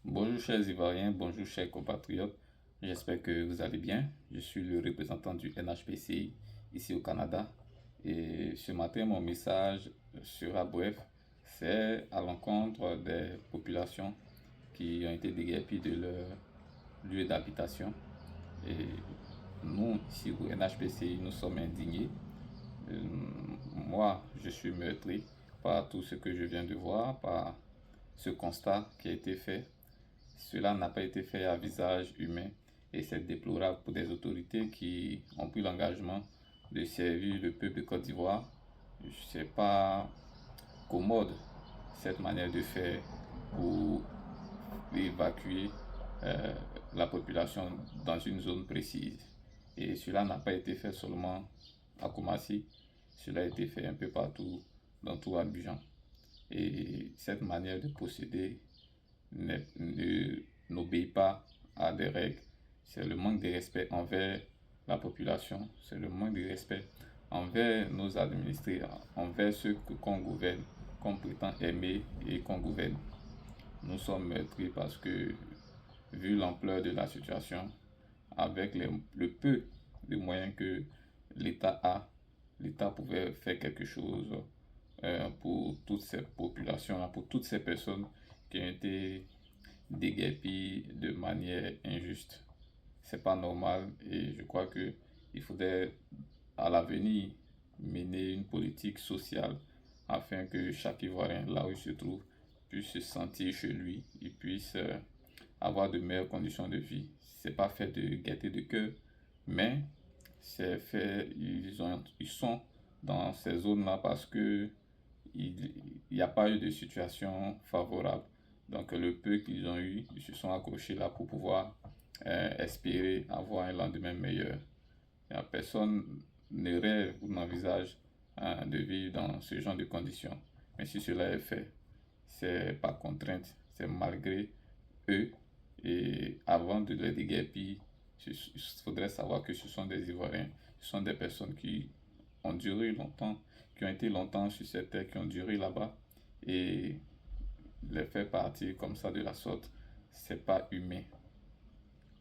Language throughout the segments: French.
Bonjour chers Ivoiriens, bonjour chers compatriotes, j'espère que vous allez bien. Je suis le représentant du NHPCI ici au Canada et ce matin mon message sera bref, c'est à l'encontre des populations qui ont été déguerpies de leur lieu d'habitation. Et nous, ici au NHPCI, nous sommes indignés. Euh, Moi, je suis meurtri par tout ce que je viens de voir, par ce constat qui a été fait. Cela n'a pas été fait à visage humain et c'est déplorable pour des autorités qui ont pris l'engagement de servir le peuple de Côte d'Ivoire. Ce n'est pas commode cette manière de faire pour évacuer euh, la population dans une zone précise. Et cela n'a pas été fait seulement à Koumassi, cela a été fait un peu partout dans tout Abidjan. Et cette manière de procéder n'obéit pas à des règles. C'est le manque de respect envers la population, c'est le manque de respect envers nos administrés, envers ceux qu'on gouverne, qu'on prétend aimer et qu'on gouverne. Nous sommes meurtris parce que, vu l'ampleur de la situation, avec le peu de moyens que l'État a, l'État pouvait faire quelque chose pour toutes ces populations-là, pour toutes ces personnes qui ont été déguerpies de manière injuste. C'est pas normal et je crois que il faudrait à l'avenir mener une politique sociale afin que chaque Ivoirien, là où il se trouve, puisse se sentir chez lui et puisse avoir de meilleures conditions de vie. C'est pas fait de gaieté de cœur, mais c'est fait, ils sont dans ces zones-là parce que il n'y a pas eu de situation favorable. Donc le peu qu'ils ont eu, ils se sont accrochés là pour pouvoir espérer avoir un lendemain meilleur. Personne ne rêve ou n'envisage de vivre dans ce genre de conditions. Mais si cela est fait, c'est par contrainte, c'est malgré eux. Et avant de les déguerpir, il faudrait savoir que ce sont des Ivoiriens, ce sont des personnes qui ont duré longtemps, qui ont été longtemps sur cette terre, qui ont duré là-bas. Et les faire partir comme ça de la sorte, c'est pas humain.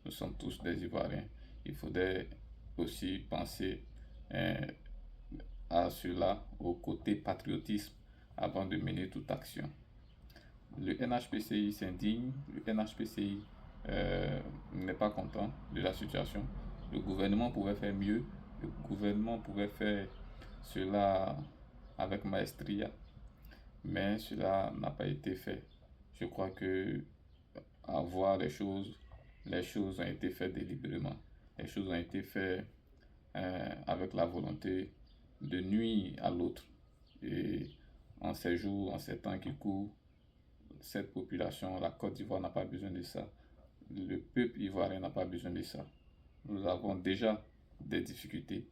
Nous sommes tous des Ivoiriens. Il faudrait aussi penser euh, à cela, au côté patriotisme, avant de mener toute action. Le NHPCI s'indigne, le NHPCI n'est pas content de la situation. Le gouvernement pouvait faire mieux, le gouvernement pouvait faire cela avec maestria, mais cela n'a pas été fait. Je crois que à voir les choses ont été faites délibérément. Les choses ont été faites avec la volonté de nuire à l'autre. Et en ces jours, en ces temps qui courent, cette population, la Côte d'Ivoire n'a pas besoin de ça. Le peuple ivoirien n'a pas besoin de ça. Nous avons déjà des difficultés.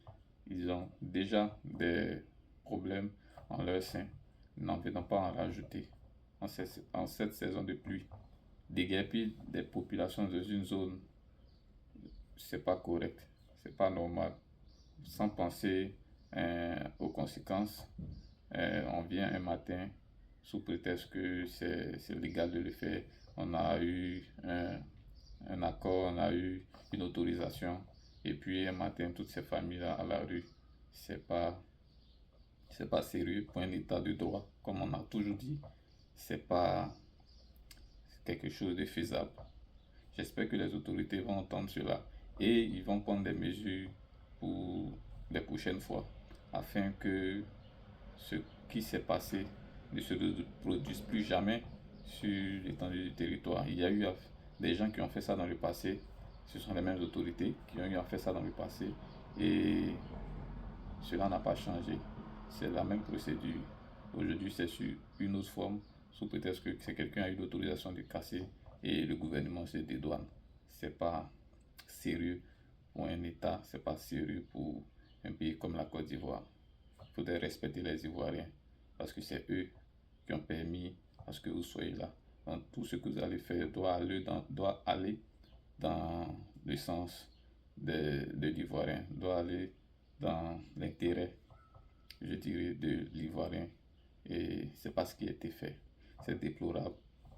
Ils ont déjà des problèmes en leur sein. N'en venons pas en rajouter en cette saison de pluie. Déguerpir des populations dans une zone, c'est pas correct, c'est pas normal. Sans penser aux conséquences, on vient un matin sous prétexte que c'est légal de le faire. On a eu un accord, on a eu une autorisation. Et puis un matin, toutes ces familles-là à la rue, c'est pas, c'est pas sérieux pour un état de droit. Comme on a toujours dit, c'est pas quelque chose de faisable. J'espère que les autorités vont entendre cela et ils vont prendre des mesures pour les prochaines fois afin que ce qui s'est passé ne se reproduise plus jamais sur l'étendue du territoire. Il y a eu des gens qui ont fait ça dans le passé. Ce sont les mêmes autorités qui ont eu à faire ça dans le passé et cela n'a pas changé. C'est la même procédure. Aujourd'hui, c'est sur une autre forme, sous prétexte que c'est quelqu'un a eu l'autorisation de casser et le gouvernement se dédouane. C'est pas sérieux pour un État, c'est pas sérieux pour un pays comme la Côte d'Ivoire. Il faudrait respecter les Ivoiriens parce que c'est eux qui ont permis à ce que vous soyez là. Donc, tout ce que vous allez faire doit aller dans le sens de l'Ivoirien, doit aller dans l'intérêt, je dirais, de l'Ivoirien. Et c'est pas ce qui a été fait. C'est déplorable.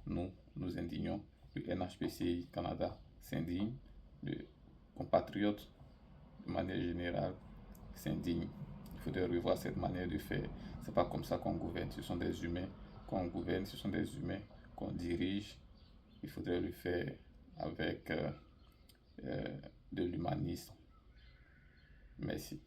Nous nous indignons le NHPCI Canada s'indigne, le compatriote de manière générale s'indigne. Il faudrait revoir cette manière de faire. C'est pas comme ça qu'on gouverne. Ce sont des humains qu'on gouverne, ce sont des humains qu'on dirige. Il faudrait le faire avec de l'humanisme. Merci.